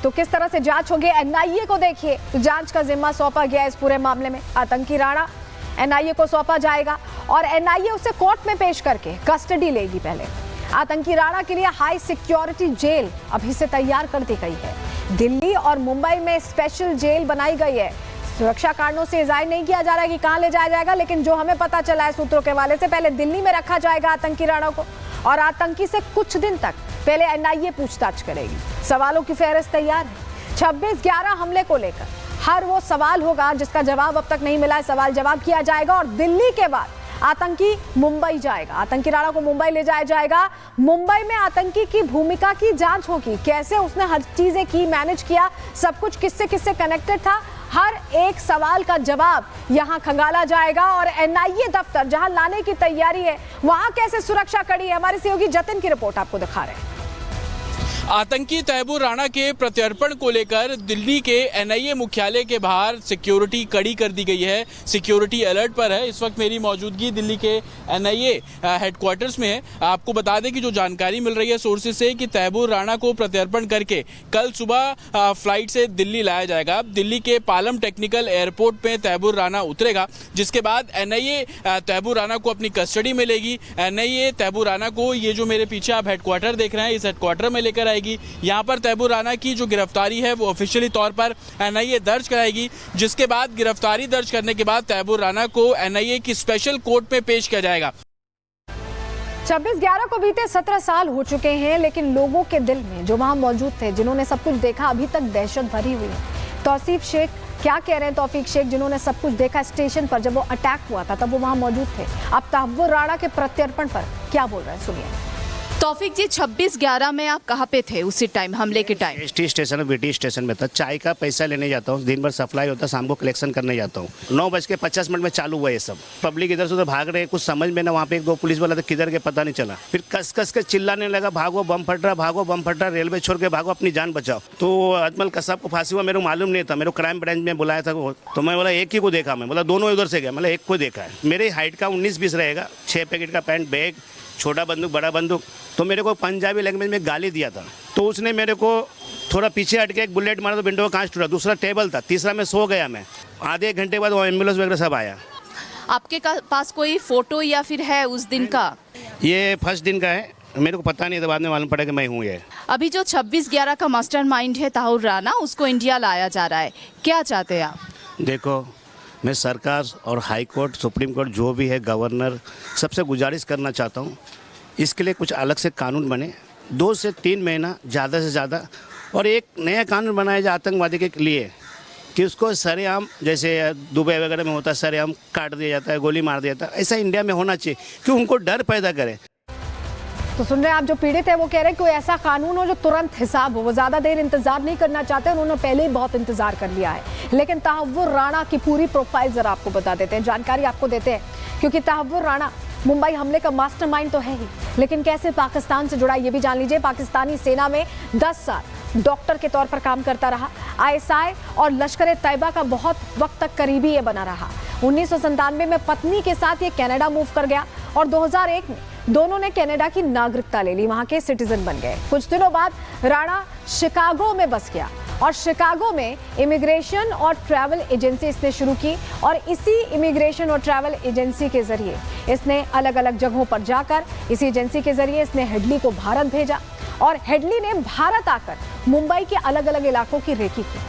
तो किस तरह से जांच होगी, एनआईए को देखिए, तो जांच का जिम्मा सौंपा गया इस पूरे मामले में। आतंकी राणा एनआईए को सौंपा जाएगा और एनआईए उसे कोर्ट में पेश करके कस्टडी लेगी। पहले आतंकी राणा के लिए हाई सिक्योरिटी जेल अभी से तैयार कर दी गई है। दिल्ली और मुंबई में स्पेशल जेल बनाई गई है। सुरक्षा कारणों से जाहिर नहीं किया जा रहा है कि कहां ले जाया जाएगा, लेकिन जो हमें पता चला है सूत्रों के हवाले से, पहले दिल्ली में रखा जाएगा आतंकी राणा को और आतंकी से कुछ दिन तक पहले एनआईए पूछताछ करेगी। सवालों की फहरिस्त तैयार है। 26/11 हमले को लेकर हर वो सवाल होगा जिसका जवाब अब तक नहीं मिला है, सवाल जवाब किया जाएगा और दिल्ली के बाद आतंकी मुंबई जाएगा। आतंकी राणा को मुंबई ले जाया जाएगा। मुंबई में आतंकी की भूमिका की जांच होगी, कैसे उसने हर चीजें की, मैनेज किया, सब कुछ किससे किससे कनेक्टेड था, हर एक सवाल का जवाब यहां खंगाला जाएगा। और एनआईए दफ्तर जहां लाने की तैयारी है, वहां कैसे सुरक्षा कड़ी है, हमारे सहयोगी जतिन की रिपोर्ट आपको दिखा रहे हैं। आतंकी तैमूर राणा के प्रत्यर्पण को लेकर दिल्ली के एनआईए मुख्यालय के बाहर सिक्योरिटी कड़ी कर दी गई है। सिक्योरिटी अलर्ट पर है। इस वक्त मेरी मौजूदगी दिल्ली के एनआईए हेडक्वार्टर्स में है। आपको बता दें कि जो जानकारी मिल रही है सोर्सेज से कि तैमूर राणा को प्रत्यर्पण करके कल सुबह फ्लाइट से दिल्ली लाया जाएगा। दिल्ली के पालम टेक्निकल एयरपोर्ट में तैमूर राणा उतरेगा, जिसके बाद एनआईए तैमूर राणा को अपनी कस्टडी में लेगी। एनआईए तैमूर राणा को, ये जो मेरे पीछे आप हेडक्वार्टर देख रहे हैं, इस हेडक्वार्टर में लेकर यहाँ पर तैमूर राणा की जो गिरफ्तारी है वो ऑफिशियली तौर पर एनआईए दर्ज कराएगी, जिसके बाद गिरफ्तारी दर्ज करने के बाद तैमूर राणा को एनआईए की स्पेशल कोर्ट में पेश किया जाएगा। 26/11 को बीते 17 साल हो चुके हैं, लेकिन लोगों के दिल में जो वहां मौजूद थे, जिन्होंने सब कुछ देखा, अभी तक दहशत भरी हुई है। तौसीफ शेख क्या कह रहे हैं? तौफीक शेख, जिन्होंने सब कुछ देखा स्टेशन पर जब वो अटैक हुआ था, तब वो वहां मौजूद थे। अब तैमूर राणा के प्रत्यर्पण पर क्या बोल रहे हैं, सुनिए। तौफीक जी, 26/11 में आप कहाँ पे थे उसी टाइम, हमले के टाइम? एसटी स्टेशन और बीटी स्टेशन में था। चाय का पैसा लेने जाता हूँ, दिन भर सप्लाई होता है, शाम को कलेक्शन करने जाता हूँ। 9:50 में चालू हुआ ये सब। पब्लिक इधर से उधर भाग रहे, कुछ समझ में ना। वहाँ पे 1-2 पुलिस वाला था, किधर के पता नहीं चला। फिर कस कस के चिल्लाने लगा, भागो बम फट रहा, भागो बम फट रहा, रेलवे छोड़ के भागो, अपनी जान बचाओ। तो अजमल कसाब को फांसी हुआ, मेरे को मालूम नहीं था। मेरे को क्राइम ब्रांच में बुलाया था, तो मैं बोला एक ही को देखा। मैं बोला दोनों उधर से गया, मतलब एक को देखा है। मेरी हाइट का 19-20 रहेगा, 6 पैकेट का पैंट, बैग, छोटा बंदूक, बड़ा बंदूक। तो मेरे को पंजाबी लैंग्वेज में गाली दिया था। तो उसने मेरे को थोड़ा पीछे हट के एक बुलेट मारा, तो विंडो का कांच टूटा। दूसरा टेबल था, तीसरा मैं सो गया। मैं आधे एक घंटे बाद वो एम्बुलेंस वगैरह सब आया। आपके पास कोई फोटो या फिर है उस दिन का? ये फर्स्ट दिन का है, मेरे को पता नहीं था, बाद में मालूम पड़ा कि मैं हूँ ये। अभी जो 26/11 का मास्टरमाइंड है तैमूर राणा, उसको इंडिया लाया जा रहा है, क्या चाहते हैं आप? देखो, मैं सरकार और हाई कोर्ट, सुप्रीम कोर्ट, जो भी है, गवर्नर, सबसे गुजारिश करना चाहता हूँ, इसके लिए कुछ अलग से कानून बने। 2 से 3 महीना ज़्यादा से ज़्यादा, और एक नया कानून बनाया जाए आतंकवादी के लिए कि उसको सरेआम, जैसे दुबई वगैरह में होता है, सरेआम काट दिया जाता है, गोली मार दिया जाता है, ऐसा इंडिया में होना चाहिए कि उनको डर पैदा करे। तो सुन रहे हैं आप, जो पीड़ित है वो कह रहे हैं कोई ऐसा कानून हो जो तुरंत हिसाब हो। वो ज्यादा देर इंतजार नहीं करना चाहते, उन्होंने पहले ही बहुत इंतजार कर लिया है। लेकिन तैमूर राणा की पूरी प्रोफाइल जरा आपको बता देते हैं, जानकारी आपको देते हैं, क्योंकि तैमूर राणा मुंबई हमले का मास्टरमाइंड तो है ही, लेकिन कैसे पाकिस्तान से जुड़ा ये भी जान लीजिए। पाकिस्तानी सेना में 10 साल डॉक्टर के तौर पर काम करता रहा। आईएसआई और लश्कर ए तैयबा का बहुत वक्त तक करीबी ये बना रहा। 1997 में पत्नी के साथ ये कनाडा मूव कर गया और 2001 में दोनों ने कनाडा की नागरिकता ले ली, वहां के सिटीजन बन गए। कुछ दिनों बाद राणा शिकागो में बस गया और शिकागो में इमिग्रेशन और ट्रैवल एजेंसी इसने शुरू की और इसी इमिग्रेशन और ट्रैवल एजेंसी के जरिए इसने अलग अलग जगहों पर जाकर, इसी एजेंसी के जरिए इसने हेडली को भारत भेजा और हेडली ने भारत आकर मुंबई के अलग अलग इलाकों की रेकी की।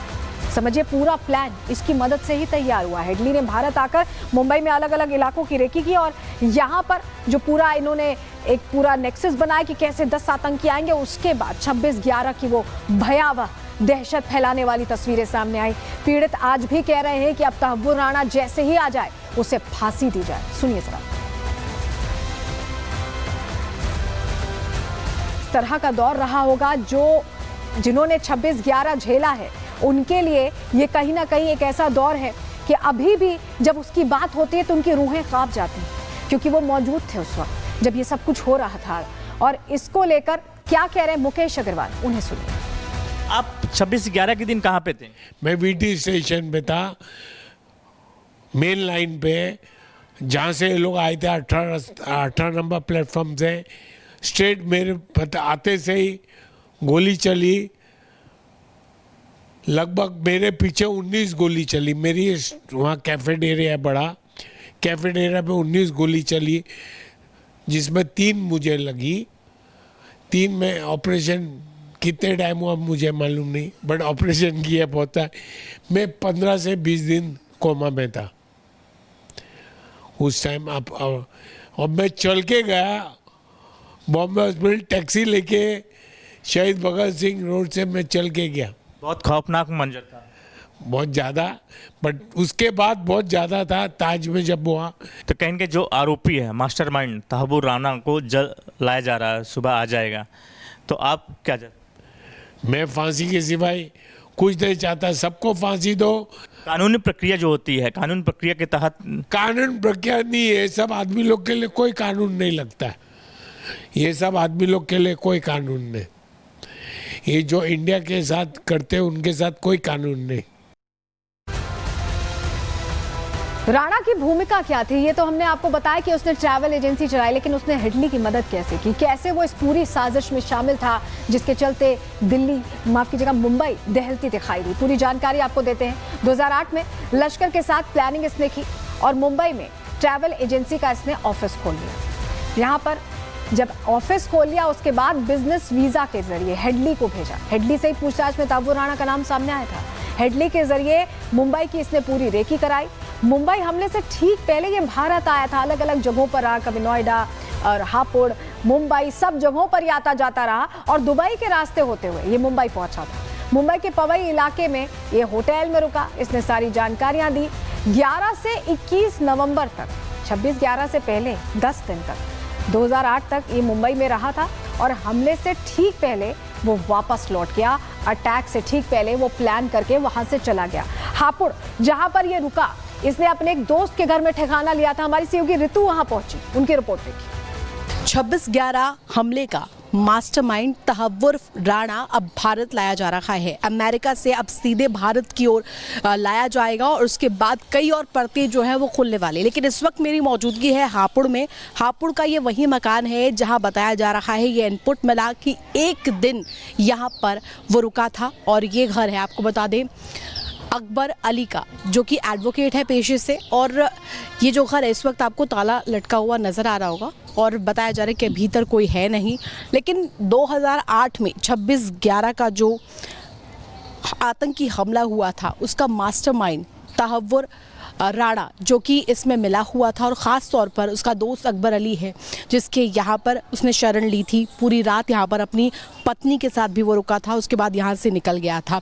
समझिए, पूरा प्लान इसकी मदद से ही तैयार हुआ। हेडली ने भारत आकर मुंबई में अलग अलग इलाकों की रेकी की और यहाँ पर जो पूरा इन्होंने एक पूरा नेक्सस बनाया कि कैसे 10 आतंकी आएंगे। उसके बाद 26/11 की वो भयावह दहशत फैलाने वाली तस्वीरें सामने आई। पीड़ित आज भी कह रहे हैं कि अब तैमूर राणा जैसे ही आ जाए उसे फांसी दी जाए। सुनिए जरा। इस तरह का दौर रहा होगा जिन्होंने 26/11 झेला है, उनके लिए ये कहीं ना कहीं एक ऐसा दौर है कि अभी भी जब उसकी बात होती है तो उनकी रूहें कांप जाती हैं, क्योंकि वो मौजूद थे उस वक्त जब ये सब कुछ हो रहा था। और इसको लेकर क्या कह रहे हैं मुकेश अग्रवाल, उन्हें सुनिए। आप 26/11 के दिन कहाँ पे थे? मैं वीटी स्टेशन पे था, मेन लाइन पे, जहाँ से ये लोग आए थे 18 नंबर प्लेटफॉर्म से। स्ट्रेट मेरे आते से ही गोली चली, लगभग मेरे पीछे 19 गोली चली। मेरी वहाँ कैफेटेरिया है बड़ा, कैफेटेरिया पे 19 गोली चली, जिसमें 3 मुझे लगी। 3 में ऑपरेशन कितने टाइम हुआ मुझे मालूम नहीं, बट ऑपरेशन किया बहुत है। मैं 15 से 20 दिन कोमा में था उस टाइम। अब मैं चल के गया बॉम्बे हॉस्पिटल, टैक्सी लेके शहीद भगत सिंह रोड से मैं चल के गया। बहुत खौफनाक मंजर था। बहुत ज़्यादा, बट उसके बाद बहुत ज़्यादा था ताज में जब हुआ। तो कहेंगे जो आरोपी है मास्टरमाइंड तहव्वुर राणा को जल्द लाया जा रहा है, सुबह आ जाएगा, तो आप क्या चाहते? मैं फांसी के सिवाय कुछ नहीं चाहता। सबको फांसी दो। कानूनी प्रक्रिया जो होती है, कानून प्रक्रिया के तहत। कानून प्रक्रिया नहीं है, सब आदमी लोग के लिए कोई कानून नहीं लगता है। ये सब आदमी लोग के लिए कोई कानून नहीं। ये जो इंडिया के साथ करते हैं उनके साथ कोई कानून नहीं। राणा की भूमिका क्या थी, ये तो हमने आपको बताया कि उसने ट्रैवल एजेंसी चलाई, लेकिन उसने हेडली की मदद कैसे की, कैसे वो इस पूरी साजिश में शामिल था जिसके चलते दिल्ली, माफ कीजिएगा, मुंबई दहलती दिखाई दी। पूरी जानकारी आपको देते हैं। 2008 में लश्कर के साथ प्लानिंग इसने की और मुंबई में ट्रैवल एजेंसी का इसने ऑफिस खोल लिया। यहाँ पर जब ऑफिस खोल लिया उसके बाद बिजनेस वीजा के जरिए हेडली को भेजा। हेडली से ही पूछताछ में तहव्वुर राणा का नाम सामने आया था। हेडली के जरिए मुंबई की इसने पूरी रेकी कराई। मुंबई हमले से ठीक पहले ये भारत आया था, अलग अलग जगहों पर रहा, कभी नोएडा और हापुड़, मुंबई, सब जगहों पर आता जाता रहा और दुबई के रास्ते होते हुए ये मुंबई पहुंचा था। मुंबई के पवई इलाके में ये होटल में रुका। इसने सारी जानकारियां दी। 11 से 21 नवंबर तक, 26/11 से पहले 10 दिन तक 2008 तक ये मुंबई में रहा था और हमले से ठीक पहले वो वापस लौट गया। अटैक से ठीक पहले वो प्लान करके वहां से चला गया। हापुड़ जहां पर ये रुका, इसने अपने एक दोस्त के घर में ठिकाना लिया था। हमारी सहयोगी ऋतु वहां पहुंची, उनकी रिपोर्ट देखी। 26/11 हमले का मास्टरमाइंड तहव्वुर राणा अब भारत लाया जा रहा है। अमेरिका से अब सीधे भारत की ओर लाया जाएगा और उसके बाद कई और परतें जो है वो खुलने वाली। लेकिन इस वक्त मेरी मौजूदगी है हापुड़ में। हापुड़ का ये वही मकान है जहां बताया जा रहा है, ये इनपुट मिला कि एक दिन यहाँ पर वो रुका था। और ये घर है, आपको बता दें, अकबर अली का, जो कि एडवोकेट है पेशे से। और ये जो घर है इस वक्त आपको ताला लटका हुआ नज़र आ रहा होगा और बताया जा रहा है कि भीतर कोई है नहीं। लेकिन 2008 में 26/11 का जो आतंकी हमला हुआ था उसका मास्टरमाइंड तहव्वुर राणा, जो कि इसमें मिला हुआ था, और ख़ास तौर पर उसका दोस्त अकबर अली है जिसके यहाँ पर उसने शरण ली थी। पूरी रात यहाँ पर अपनी पत्नी के साथ भी वो रुका था, उसके बाद यहाँ से निकल गया था।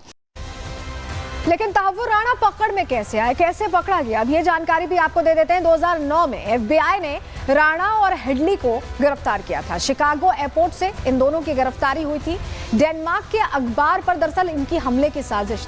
लेकिन तहव्वुर राणा पकड़ में कैसे आए, कैसे पकड़ा गया, अब ये जानकारी भी आपको दे देते हैं। 2009 में FBI ने राणा और हेडली को गिरफ्तार किया था। शिकागो एयरपोर्ट से इन दोनों की गिरफ्तारी हुई थी। डेनमार्क के अखबार पर दरअसल इनकी हमले की साजिश